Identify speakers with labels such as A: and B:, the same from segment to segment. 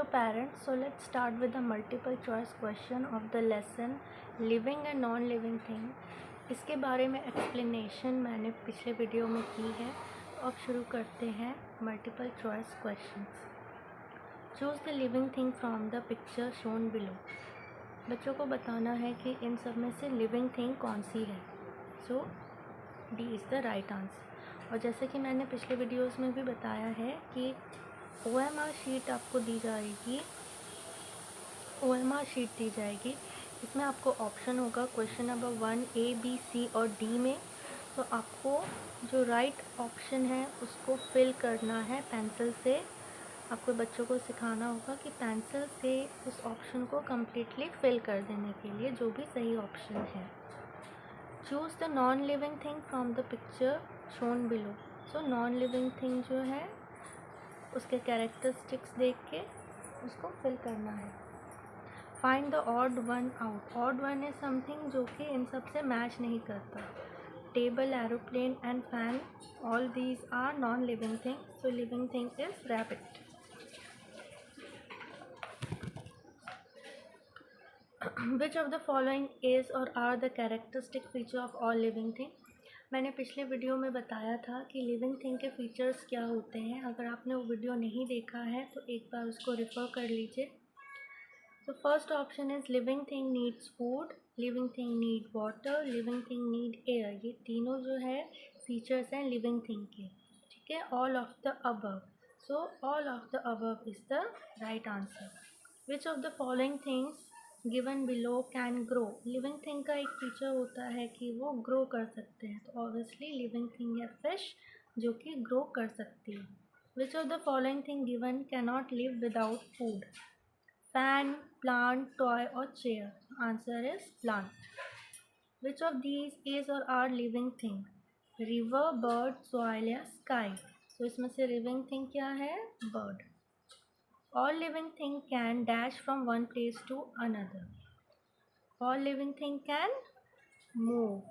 A: Hello parents, so let's start with the multiple choice question of the lesson living and non-living thing। इसके बारे में explanation मैंने पिछले video में की है। अब शुरू करते हैं multiple choice questions. Choose the living thing from the picture shown below. बच्चों को बताना है कि इन सब में से लिविंग थिंग कौन सी है। So D is the right answer. और जैसे कि मैंने पिछले वीडियोस में भी बताया है कि OMR शीट आपको दी जाएगी, OMR शीट दी जाएगी। इसमें आपको ऑप्शन होगा question number 1 A B C और D में। तो आपको जो राइट ऑप्शन है उसको फिल करना है पेंसिल से। आपको बच्चों को सिखाना होगा कि पेंसिल से उस ऑप्शन को कम्प्लीटली फिल कर देने के लिए जो भी सही ऑप्शन है। Choose the non living thing from the picture shown below. So non living thing जो है उसके कैरेक्टरिस्टिक्स देख के उसको फिल करना है। Find the odd one out. Odd one is something जो कि इन सब से मैच नहीं करता। Table, aeroplane and fan, all these are non living thing. So living thing is rabbit. Which of the following is और are the characteristic feature of all living thing. मैंने पिछले वीडियो में बताया था कि लिविंग थिंग के features क्या होते हैं। अगर आपने वो वीडियो नहीं देखा है तो एक बार उसको रेफ़र कर लीजिए। तो first option is living thing needs food, living thing need water, living thing need air. ये तीनों जो है फीचर्स हैं लिविंग थिंग के। ठीक है, all of the above. So all of the above is the right answer. Which of the following things given below can grow. Living thing का एक फीचर होता है कि वो ग्रो कर सकते हैं। तो ऑब्वियसली लिविंग थिंग है फिश जो कि ग्रो कर सकती है। Which of the following thing given can not live without food. Fan, plant, toy और chair. Answer is plant. Which of these is और are living thing. River, bird, soil या sky. तो इसमें से लिविंग थिंग क्या है? Bird. All living thing can dash from one place to another. All living thing can move.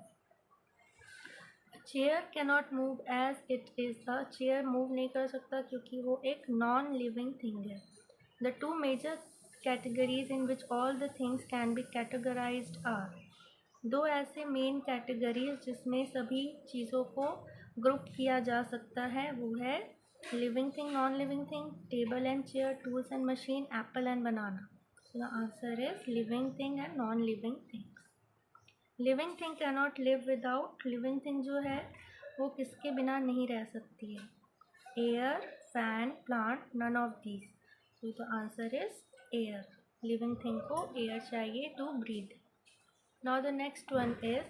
A: Chair cannot move as it is a chair move नहीं कर सकता क्योंकि वो एक non living thing है। The two major categories in which all the things can be categorized are। दो ऐसे main categories जिसमें सभी चीज़ों को ग्रुप किया जा सकता है वो है living thing, non living thing, table and chair, tools and machine, apple and banana. So the answer is living thing and non living things. Living thing can not live without. Living thing जो है वो किसके बिना नहीं रह सकती है? Air, fan, plant, none of these. So the answer is air. Living thing को एयर चाहिए to breathe. Now the next one is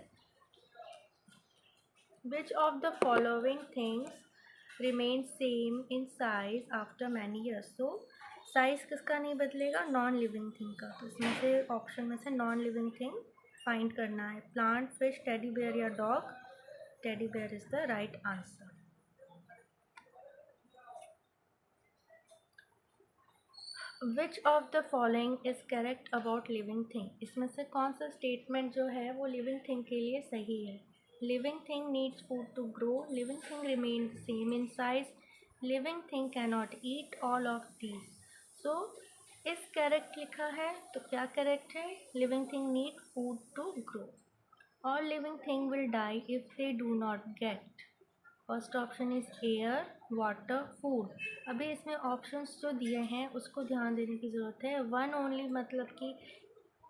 A: which of the following things remains same in size after many years। so size किसका नहीं बदलेगा? Non living thing का। तो इसमें से option में से नॉन लिविंग थिंग फाइंड करना है। प्लांट, फिश, टेडी बेयर या dog. Teddy bear is the right answer. Which of the following is correct about living thing. इसमें से कौन सा स्टेटमेंट जो है वो लिविंग थिंग के लिए सही है? Living thing needs food to grow, living thing remain same in size, living thing can not eat, all of these. So इस करेक्ट लिखा है तो क्या करेक्ट है? Living thing need food to grow. All living thing will die if they do not get. First option is air, water, food. अभी इसमें options जो दिए हैं उसको ध्यान देने की ज़रूरत है। वन ओनली मतलब कि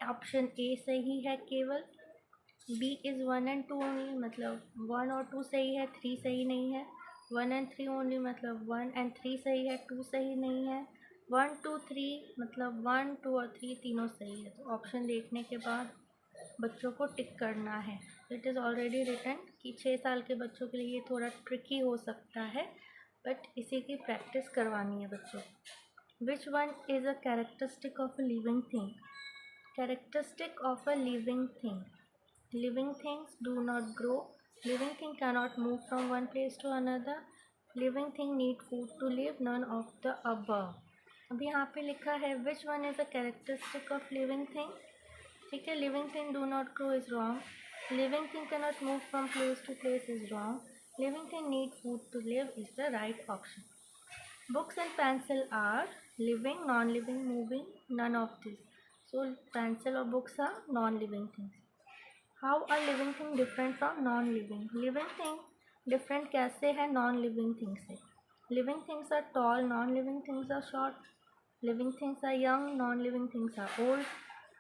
A: ऑप्शन ए सही है केवल। B is one and two only मतलब वन और टू सही है, थ्री सही नहीं है। वन एंड थ्री ओनली मतलब वन एंड थ्री सही है, टू सही नहीं है। वन टू थ्री मतलब वन, टू और थ्री तीनों सही है। तो ऑप्शन देखने के बाद बच्चों को टिक करना है। इट इज़ ऑलरेडी रिटन कि 6 साल के बच्चों के लिए ये थोड़ा ट्रिकी हो सकता है, बट इसी की प्रैक्टिस करवानी है बच्चों को। Which one is a characteristic of a living thing. Characteristic of a living thing. Living things do not grow, living thing can not move from one place to another, living thing need food to live, none of the above. अभी यहाँ पे लिखा है which one is a characteristic of living thing. ठीक है, living thing do not grow is wrong, living thing can not move from place to place is wrong, living thing need food to live is the right option. Books and pencil are living, non-living, moving, none of this. So pencil or books are non-living things. How are living thing different from non-living? Living thing different कैसे है non-living things से? Living things are tall, non-living things are short. Living things are young, non-living things are old.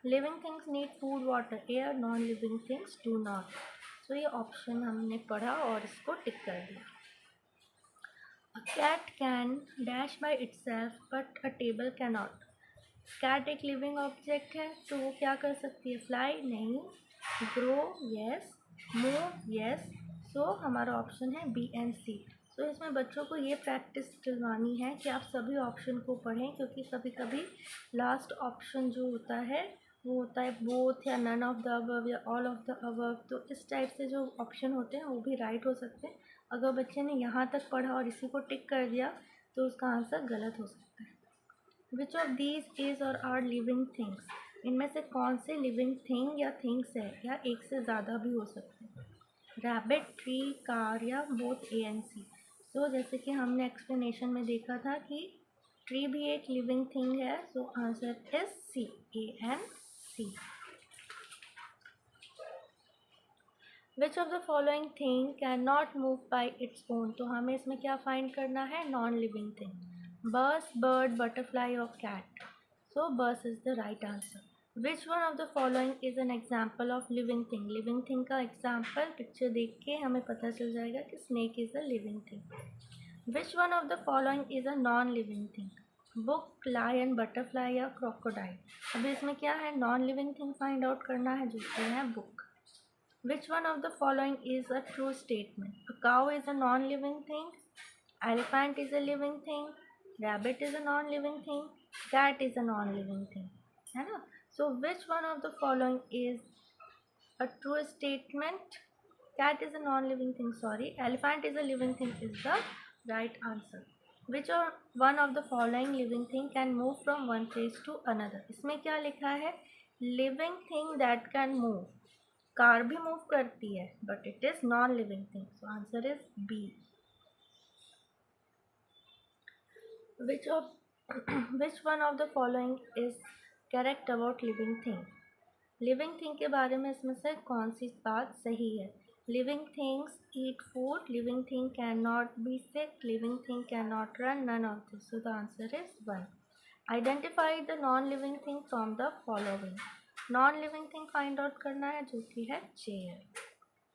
A: Living things need food, water, air, non-living things do not. So ये option हमने पढ़ा और इसको टिक कर दिया. A cat can dash by itself but a table cannot. Cat एक living object है तो वो क्या कर सकती है? फ्लाई नहीं, grow yes, move yes. So हमारा ऑप्शन है बी एंड सी. तो इसमें बच्चों को ये प्रैक्टिस दिलवानी है कि आप सभी ऑप्शन को पढ़ें, क्योंकि कभी कभी लास्ट ऑप्शन जो होता है वो होता है बोथ या नन ऑफ द अबव या ऑल ऑफ द अबव. तो इस टाइप से जो ऑप्शन होते हैं वो भी राइट हो सकते हैं. अगर बच्चे ने यहाँ तक पढ़ा और इसी को टिक कर दिया तो उसका आंसर गलत हो सकता है. विच ऑफ दीज इज और आर लिविंग थिंग्स? इनमें से कौन से लिविंग थिंग या थिंग्स है, या एक से ज़्यादा भी हो सकते हैं? रैबिट, ट्री, कार या बोथ ए एंड सी. सो जैसे कि हमने एक्सप्लेनेशन में देखा था कि ट्री भी एक लिविंग थिंग है. So answer is C, A and C. Which of the following thing can not move by its own? तो हमें इसमें क्या फाइंड करना है? Non living thing. Bus, bird, butterfly और cat. So bus is the right answer. Which one of the following is an example of living thing? Living thing का example picture देख के हमें पता चल जाएगा कि snake is a living thing. Which one of the following is a non living thing? Book, lion, butterfly या crocodile. अभी इसमें क्या है? Non living thing find out करना है, जो कि है book. Which one of the following is a true statement? A cow is a non-living thing. Elephant is a living thing. Rabbit is a non-living thing. Cat is a non-living thing. है ना? So which one of the following is a true statement? Cat is a non-living thing. Sorry. Elephant is a living thing is the right answer. Which one of the following living thing can move from one place to another? इसमें क्या लिखा है? Living thing that can move. Car भी move करती है but it is non living thing. So answer is B. Which one of the following is correct about living thing? Living thing के बारे में इसमें से कौन सी बात सही है? Living things eat food. Living thing can not be sick. Living thing can not run. None of this. So the answer is 1. Identify the non living thing from the following. Non living thing find out करना है, जो कि है chair.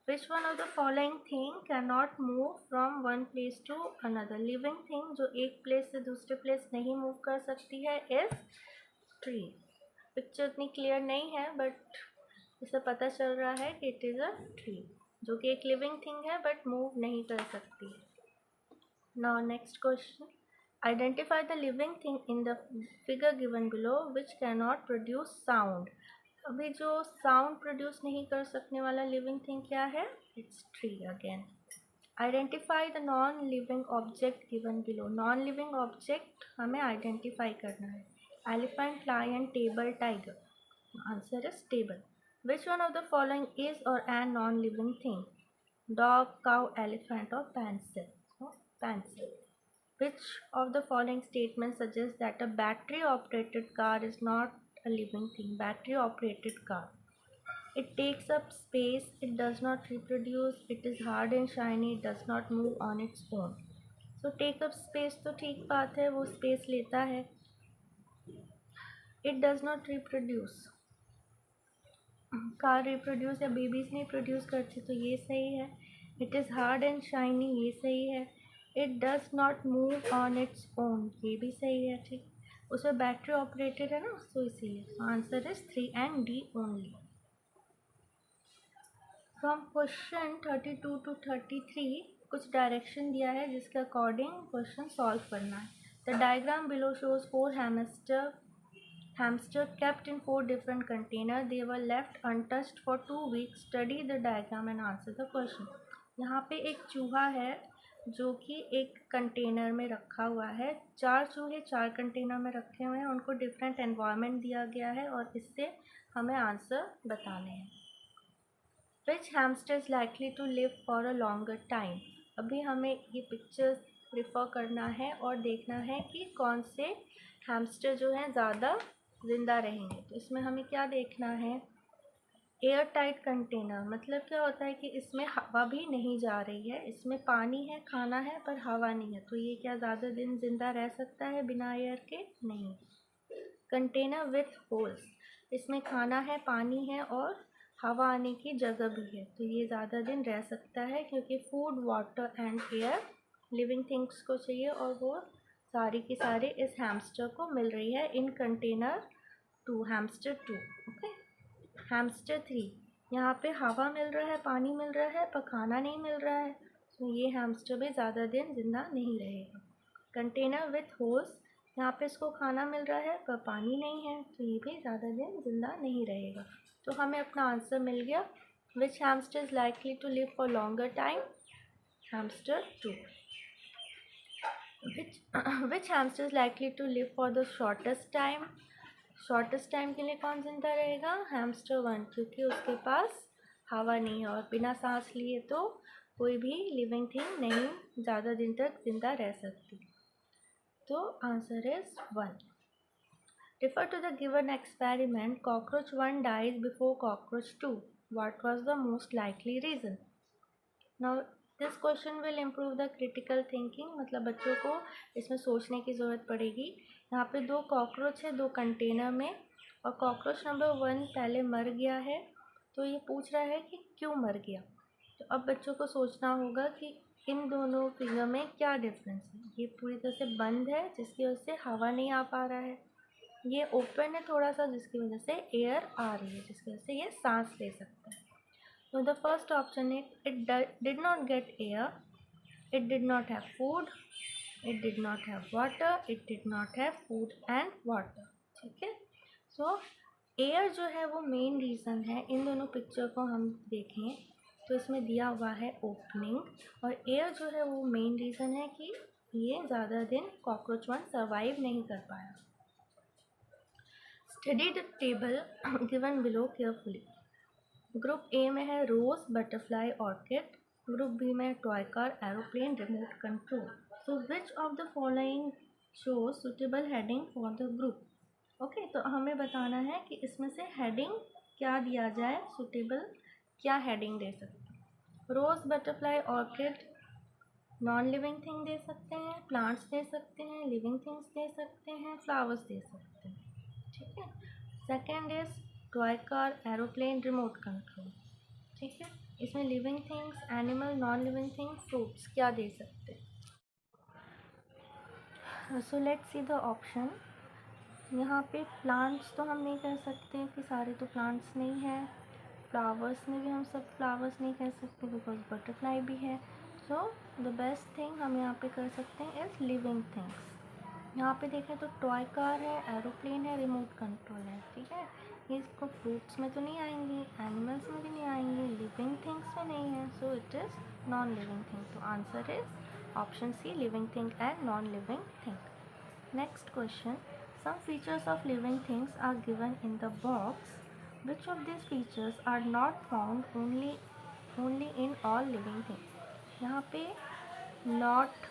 A: Which one of the following thing can not move from one place to another? Living thing जो एक place से दूसरे place नहीं मूव कर सकती है इज ट्री. पिक्चर इतनी क्लियर नहीं है बट इससे पता चल रहा है कि इट इज़ अ ट्री, जो कि एक लिविंग थिंग है बट मूव नहीं कर सकती है. Now next question. Identify the living thing in the figure given below which can not produce sound. अभी जो साउंड प्रोड्यूस नहीं कर सकने वाला लिविंग थिंग क्या है? It's tree again. Identify the non living object given below. Non living object हमें identify करना है. Elephant, lion, table, tiger. Answer is table. Which one of the following is और an non living thing? Dog, cow, elephant और pencil. Pencil. Which of the following statements suggests that a battery operated car is not a living thing? Battery operated car. It takes up space. It does not reproduce. It is hard and shiny. It does not move on its own. So take up space तो ठीक बात है, वो space लेता है. It does not reproduce. Car reproduce या babies नहीं produce करती, तो ये सही है. It is hard and shiny, ये सही है. It does not move on its own, ये भी सही है. ठीक, उसमें बैटरी ऑपरेटेड है ना, तो इसीलिए answer is 3 and D only. From question 32 to 33 कुछ डायरेक्शन दिया है जिसके अकॉर्डिंग क्वेश्चन सॉल्व करना है. The diagram below shows 4 hamster kept in 4 different containers. They were left untouched for 2 weeks. Study the diagram and answer the question. यहाँ पे एक चूहा है जो कि एक कंटेनर में रखा हुआ है. 4 चूहे 4 कंटेनर में रखे हुए हैं. उनको डिफरेंट एनवायरनमेंट दिया गया है और इससे हमें आंसर बताने हैं. Which hamster is likely to live for a longer time. अभी हमें ये पिक्चर्स प्रिफर करना है और देखना है कि कौन से हैमस्टर जो हैं ज़्यादा ज़िंदा रहेंगे। तो इसमें हमें क्या देखना है, एयर टाइट कंटेनर मतलब क्या होता है कि इसमें हवा भी नहीं जा रही है, इसमें पानी है, खाना है, पर हवा नहीं है, तो ये क्या ज़्यादा दिन ज़िंदा रह सकता है बिना एयर के? नहीं। कंटेनर विथ होल्स, इसमें खाना है, पानी है और हवा आने की जगह भी है, तो ये ज़्यादा दिन रह सकता है क्योंकि food, water and air living things को चाहिए और वो सारी की सारी इस हैमस्टर को मिल रही है इन कंटेनर 2, हैमस्टर 2। ओके, हैमस्टर 3, यहाँ पे हवा मिल रहा है, पानी मिल रहा है, पर खाना नहीं मिल रहा है, तो ये हैमस्टर भी ज़्यादा दिन जिंदा नहीं रहेगा। कंटेनर विथ होल्स, यहाँ पे इसको खाना मिल रहा है पर पानी नहीं है, तो ये भी ज़्यादा दिन जिंदा नहीं रहेगा। तो हमें अपना आंसर मिल गया। Which hamster is likely to live for longer time? Hamster 2। Which hamster is likely to live for the shortest time? Shortest time के लिए कौन जिंदा रहेगा? हैमस्टर 1, क्योंकि उसके पास हवा नहीं है और बिना सांस लिए तो कोई भी लिविंग थिंग नहीं ज़्यादा दिन तक जिंदा रह सकती। तो answer is 1। Refer to the given experiment. Cockroach 1 dies before cockroach 2. What was the most likely reason? Now this question will improve the critical thinking, मतलब बच्चों को इसमें सोचने की ज़रूरत पड़ेगी। यहाँ पे 2 कॉकरोच है 2 कंटेनर में और कॉकरोच नंबर 1 पहले मर गया है, तो ये पूछ रहा है कि क्यों मर गया। तो अब बच्चों को सोचना होगा कि इन दोनों फिगर में क्या डिफरेंस है। ये पूरी तरह से बंद है जिसकी वजह से हवा नहीं आ पा रहा है, ये ओपन है थोड़ा सा जिसकी वजह से एयर आ रही है, जिसकी वजह से ये सांस ले सकता है। So the first option is it did not get air, it did not have food, it did not have water, it did not have food and water। ठीक है, सो एयर जो है वो मेन रीज़न है। इन दोनों पिक्चर को हम देखें तो इसमें दिया हुआ है ओपनिंग, और एयर जो है वो मेन रीज़न है कि ये ज़्यादा दिन कॉकरोच 1 सर्वाइव नहीं कर पाया। Study the table given below carefully. Group A में है रोज, बटरफ्लाई, ऑर्किड। ग्रुप बी में toy car, aeroplane, remote control. So which of the following show suitable heading for the group? Okay, तो हमें बताना है कि इसमें से हेडिंग क्या दिया जाए, सुटेबल क्या हेडिंग दे सकते हैं। Rose, butterfly, orchid non living thing दे सकते हैं, प्लांट्स दे सकते हैं, लिविंग थिंग्स दे सकते हैं, फ्लावर्स दे सकते हैं। ठीक है, second is toy car, aeroplane, remote control. ठीक है, इसमें living things, animal, non living things, fruits क्या दे सकते हैं। So let's see the option. यहाँ पे प्लांट्स तो हम नहीं कह सकते कि सारे तो प्लांट्स नहीं है। फ्लावर्स में भी हम सब फ्लावर्स नहीं कह सकते बिकॉज बटरफ्लाई भी है। सो द बेस्ट थिंग हम यहाँ पे कर सकते हैं इज़ लिविंग थिंग्स। यहाँ पे देखें तो टॉय कार है, एरोप्लेन है, रिमोट कंट्रोल है। ठीक है, ये इसको फ्रूट्स में तो नहीं आएंगी, एनिमल्स में भी नहीं आएंगी, लिविंग थिंग्स में नहीं है, so it is non living thing. तो answer is option C, living thing and non living thing. Next question, some features of living things are given in the box, which of this features are not found only in all living things. यहाँ पे not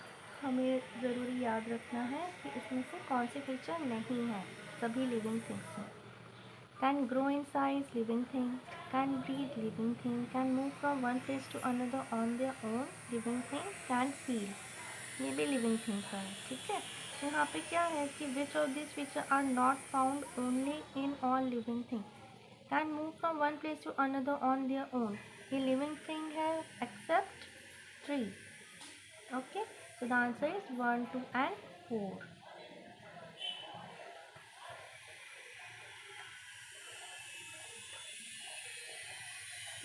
A: हमें ज़रूरी याद रखना है कि इसमें से कौन से फीचर नहीं है सभी लिविंग थिंग्स में। Can grow in size, living thing. Can breathe, living thing. Can move from one place to another on their own, living thing. Can feel, ये भी लिविंग थिंग का है। ठीक है, तो यहाँ पे क्या है कि which of this feature are not found only in all living thing. Can move from one place to another on their own, ये लिविंग थिंग है except 3। Okay, so the answer is 1, 2 and 4.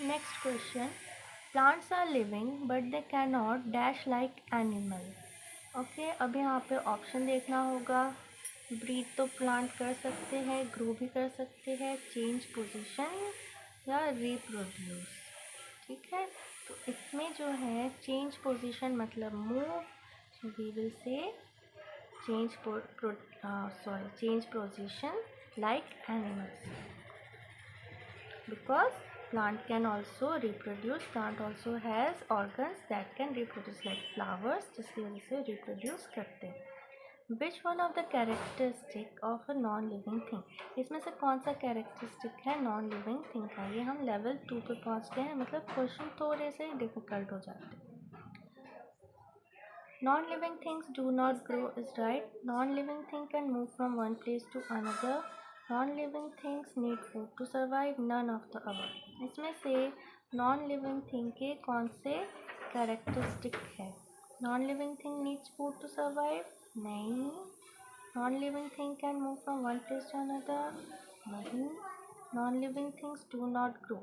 A: Next question, plants are living but they cannot dash like animal. Okay, अब यहाँ पे option देखना होगा। Breathe तो plant कर सकते हैं, ग्रो भी कर सकते हैं, चेंज पोजीशन या रिप्रोड्यूस। ठीक है, तो इसमें जो है चेंज पोजीशन मतलब move, so we will say change change position like animals because Plant can also reproduce. Plant also has organs that can reproduce, like flowers, जिसकी वजह से reproduce करते हैं. Which one of the characteristic of a non-living thing? इसमें से कौन सा characteristic है non-living thing का? ये हम level 2 पे पहुँचते हैं, मतलब question थोड़े से difficult हो जाते हैं. Non-living things do not grow is right. Non-living thing can move from one place to another. Non-living things need food to survive. None of the above. इसमें से non-living thing के कौन से characteristic है? Non-living thing needs food to survive? नहीं. Non-living thing can move from one place to another? नहीं. Non-living things do not grow.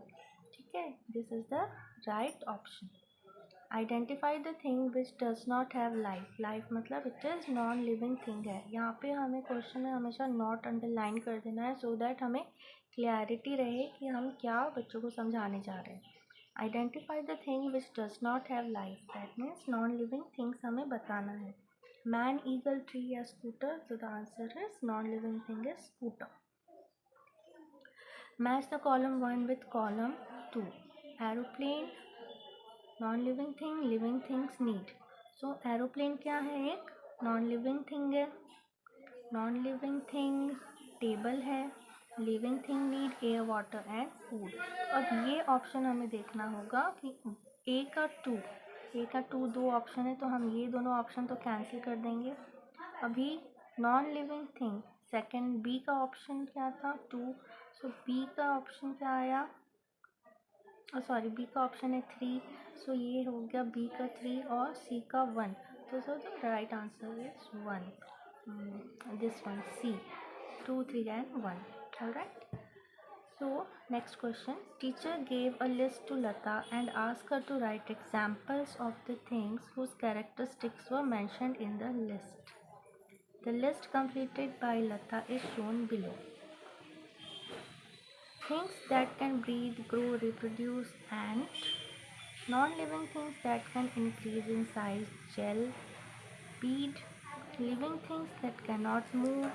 A: ठीक है? This is the right option. Identify the thing which does not have life. Life मतलब it is non living thing है. यहाँ पे हमें question में हमेशा नॉट अंडरलाइन कर देना है, सो दैट हमें क्लैरिटी रहे कि हम क्या बच्चों को समझाने जा रहे हैं. Identify the thing which does not have life, that means non living things हमें बताना है. मैन, ईगल, ट्री या scooter. So the answer is non living thing is scooter. Match the column 1 with column 2. Aeroplane non living thing, living things need. So aeroplane क्या है? एक non living thing है. Non living thing table है. Living thing need air, water and food. अब ये option हमें देखना होगा कि ए का टू दो ऑप्शन है, तो हम ये दोनों ऑप्शन तो कैंसिल कर देंगे. अभी non living thing second B का ऑप्शन क्या था? 2. सो बी का ऑप्शन क्या आया? सॉरी, बी का ऑप्शन है 3. सो ये हो गया बी का 3 और सी का 1. तो so the right answer is 1. This one, C. 2, 3 and 1. Alright. So next question. Teacher gave a list to Lata and asked her to write examples of the things whose characteristics were mentioned in the list. The list completed by Lata is shown below. Things that can breathe, grow, reproduce, and non-living things that can increase in size, gel, bead, living things that cannot move,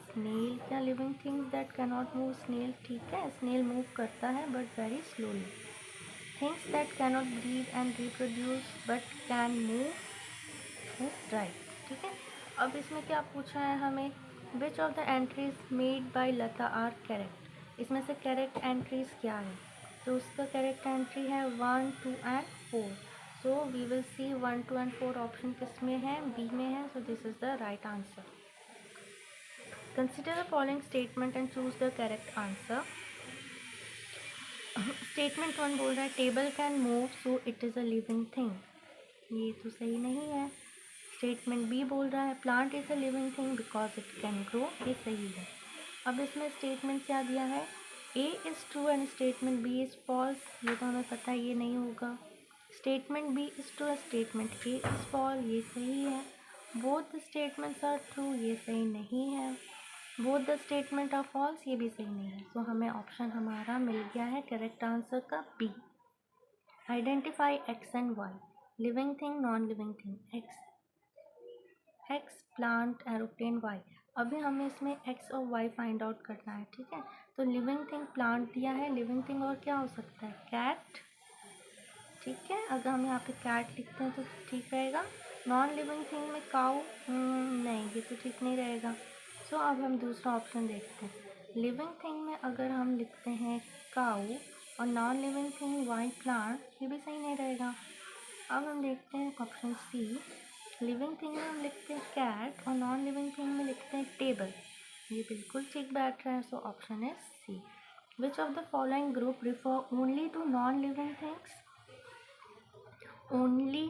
A: snail. क्या living things that cannot move? snail. ठीक है, snail move करता है but very slowly. Things that cannot breathe and reproduce but can move is right. ठीक है. अब इसमें क्या पूछा है हमें? Which of the entries made by Lata are correct? इसमें से करेक्ट एंट्रीज क्या है? तो उसका करेक्ट एंट्री है 1, 2 and 4. So we will see 1, 2 and 4 option किस में है? बी में है. So this is the right answer. Consider the following statement and choose the correct answer. Statement 1 बोल रहा है table can move so it is a living thing. ये तो सही नहीं है. स्टेटमेंट बी बोल रहा है plant is a living thing because it can grow. ये सही है. अब इसमें स्टेटमेंट क्या दिया है? A is true and statement B is false. ये तो हमें पता है ये नहीं होगा. Statement B is true, statement A is false. ये सही है. Both the statements are true. ये सही नहीं है. Both the statement are false. ये भी सही नहीं है. तो हमें ऑप्शन हमारा मिल गया है करेक्ट आंसर का B. Identify X and Y. Living thing, non living thing. X plant, aeroplane, Y. अभी हमें इसमें एक्स और वाई फाइंड आउट करना है. ठीक है. तो लिविंग थिंग प्लांट दिया है. लिविंग थिंग और क्या हो सकता है? कैट. ठीक है. अगर हम यहाँ पे कैट लिखते हैं तो ठीक रहेगा. नॉन लिविंग थिंग में काऊ, नहीं, ये तो ठीक नहीं रहेगा. सो अब हम दूसरा ऑप्शन देखते हैं. लिविंग थिंग में अगर हम लिखते हैं काऊ और non living thing why plant, ये भी सही नहीं रहेगा. अब हम देखते हैं ऑप्शन सी. लिविंग थिंग में हम लिखते हैं कैट और नॉन लिविंग थिंग में लिखते हैं टेबल. ये बिल्कुल ठीक बैठ रहा है. सो ऑप्शन है C. Which of the following group refer only to non living things? Only.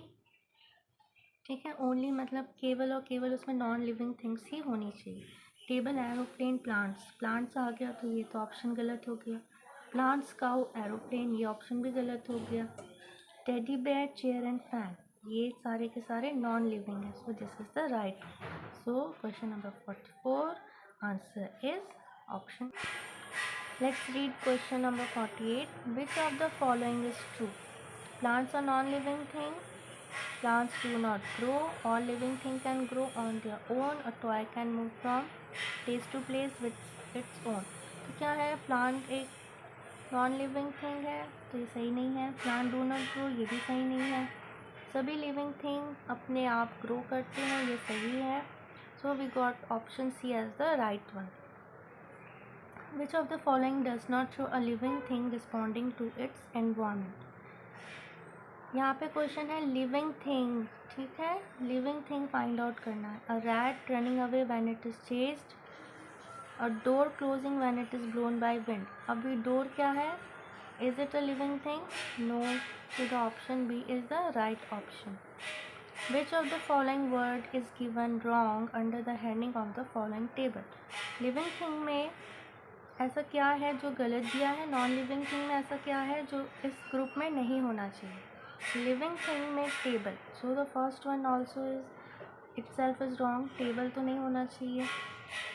A: ठीक है. ओनली मतलब केवल और केवल उसमें नॉन लिविंग थिंग्स ही होनी चाहिए. Table, aeroplane, plants. प्लांट्स आ गया तो ये तो ऑप्शन गलत हो गया. प्लांट्स, काऊ, एरोप्लेन, ये ऑप्शन भी गलत हो गया. Teddy bear, chair and fan, ये सारे के सारे नॉन लिविंग है. So this is the right. So question number 44 answer is option. Let's read question number 48. Which of the following is true? Plants are non living thing. Plants do not grow. All living thing can grow on their own. A toy can move from place to place with its own. तो क्या है? Plant एक non living thing है तो ये सही नहीं है। प्लांट डू नॉट ग्रो, ये भी सही नहीं है। सभी लिविंग थिंग अपने आप ग्रो करते हैं, ये सही है। So we got option C as the right one. Which of the following does not show a living thing responding to its environment. यहाँ पे क्वेश्चन है लिविंग थिंग, ठीक है, लिविंग थिंग फाइंड आउट करना है। A rat running away when it is chased, a door closing when it is blown by wind. अभी door क्या है, is it a living thing? No, so the option B is the right option. Which of the following word is given wrong under the heading of the following table? Living thing में ऐसा क्या है जो गलत दिया है, non living thing में ऐसा क्या है जो इस ग्रुप में नहीं होना चाहिए। लिविंग थिंग में table, so the first one also is itself is wrong, table तो नहीं होना चाहिए।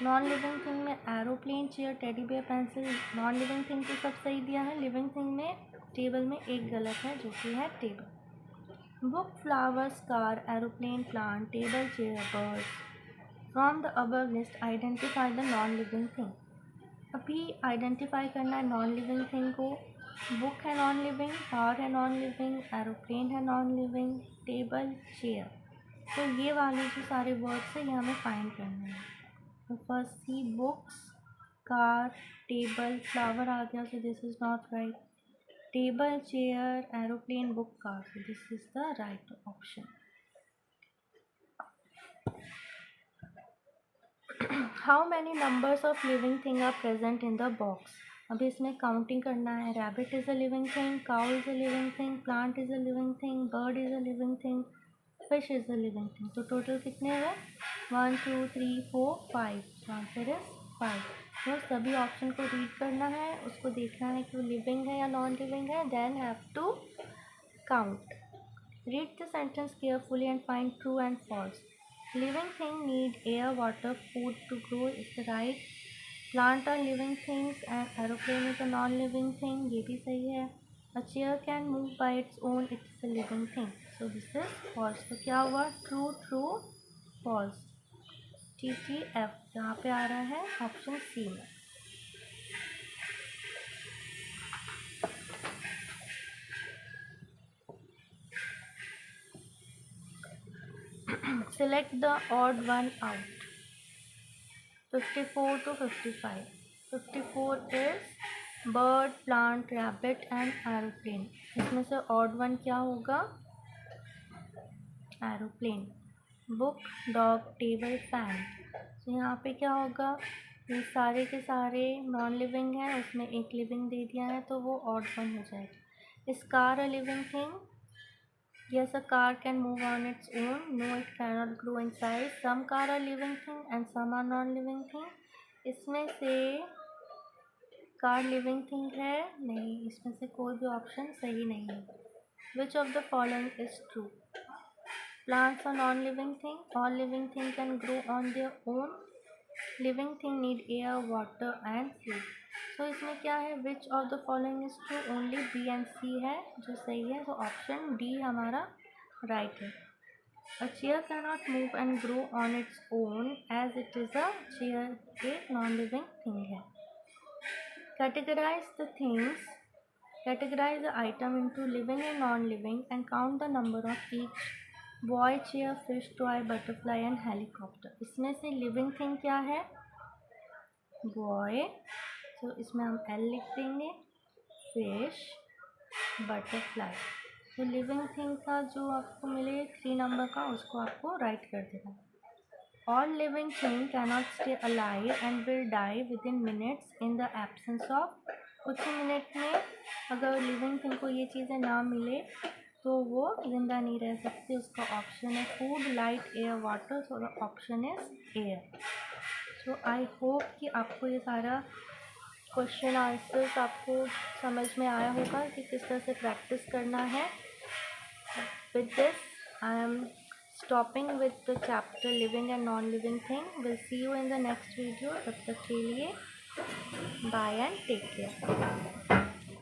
A: नॉन लिविंग थिंग में aeroplane, chair, teddy bear, pencil, non living thing तो सब सही दिया है। लिविंग थिंग में टेबल में एक गलत है जो कि है table. Book, flowers, car, aeroplane, plant, table, chair, birds. From the above list identify the non living thing. अभी आइडेंटिफाई करना है नॉन लिविंग थिंग को। बुक है नॉन लिविंग, कार है नॉन लिविंग, एरोप्लेन है नॉन लिविंग, टेबल, चेयर। तो ये वाले जो सारे वर्ड्स हैं ये हमें फाइंड करना है। तो first C, books, car, table, flower आ गया, so this is not right. Table, chair, aeroplane, book, car, so this is the right option. How many numbers of living thing are present in the box. अभी इसमें counting करना है। Rabbit is a living thing, cow is a living thing, plant is a living thing, bird is a living thing, fish is a living thing. तो total कितने हुए, 1 2 3 4 5। Answer is 5। तो सभी option को रीड करना है, उसको देखना है कि वो लिविंग है या नॉन लिविंग है, then have to count. Read the sentence carefully and find true and false. Living thing need air, water, food to grow is the right. Plant are living things and aeroplane is a non-living thing, ये भी सही है। A chair can move by its own, it is a living thing. So this is false. तो क्या हुआ, true, true, false. TTF यहाँ पे आ रहा है ऑप्शन सी में। Select the odd one out. 54 to 55. 54 is bird, plant, rabbit and aeroplane. इसमें से odd one क्या होगा, aeroplane. Book, dog, table, fan. तो यहाँ पे क्या होगा, ये सारे के सारे नॉन लिविंग हैं, उसमें एक लिविंग दे दिया है तो वो ऑड वन हो जाएगा। इस car a living thing, yes, a car can move on its own, no it cannot grow in size, some car are living thing and some are non living thing। इसमें से car living thing है नहीं, इसमें से कोई भी option सही नहीं है। Which of the following is true. Plants are non living thing, all living thing can grow on their own, living thing need air, water and food. तो इसमें क्या है, which of the following is true, only B and C है जो सही है, तो option D हमारा राइट है। A chair cannot move and grow on its own as it is a chair, एक non-living thing है। Categorize the things, categorize the item into living and non-living and count the number of each। Boy, chair, fish, toy, butterfly and helicopter। इसमें से living thing क्या है, boy, तो इसमें हम L लिख देंगे, fish, butterfly। तो लिविंग थिंग का जो आपको मिले 3 नंबर का, उसको आपको राइट कर देना। All living thing cannot stay alive and will die within minutes in the absence of. कुछ ही मिनट में अगर लिविंग थिंग को ये चीज़ें ना मिले तो वो जिंदा नहीं रह सकती। उसका ऑप्शन है food, light, air, water, so the option is air. So I hope कि आपको ये सारा क्वेश्चन आंसर्स आपको समझ में आया होगा कि किस तरह से प्रैक्टिस करना है। With this I am stopping with the chapter living and non living thing. Will see you in the next video. तब तक के लिए बाय एंड टेक केयर।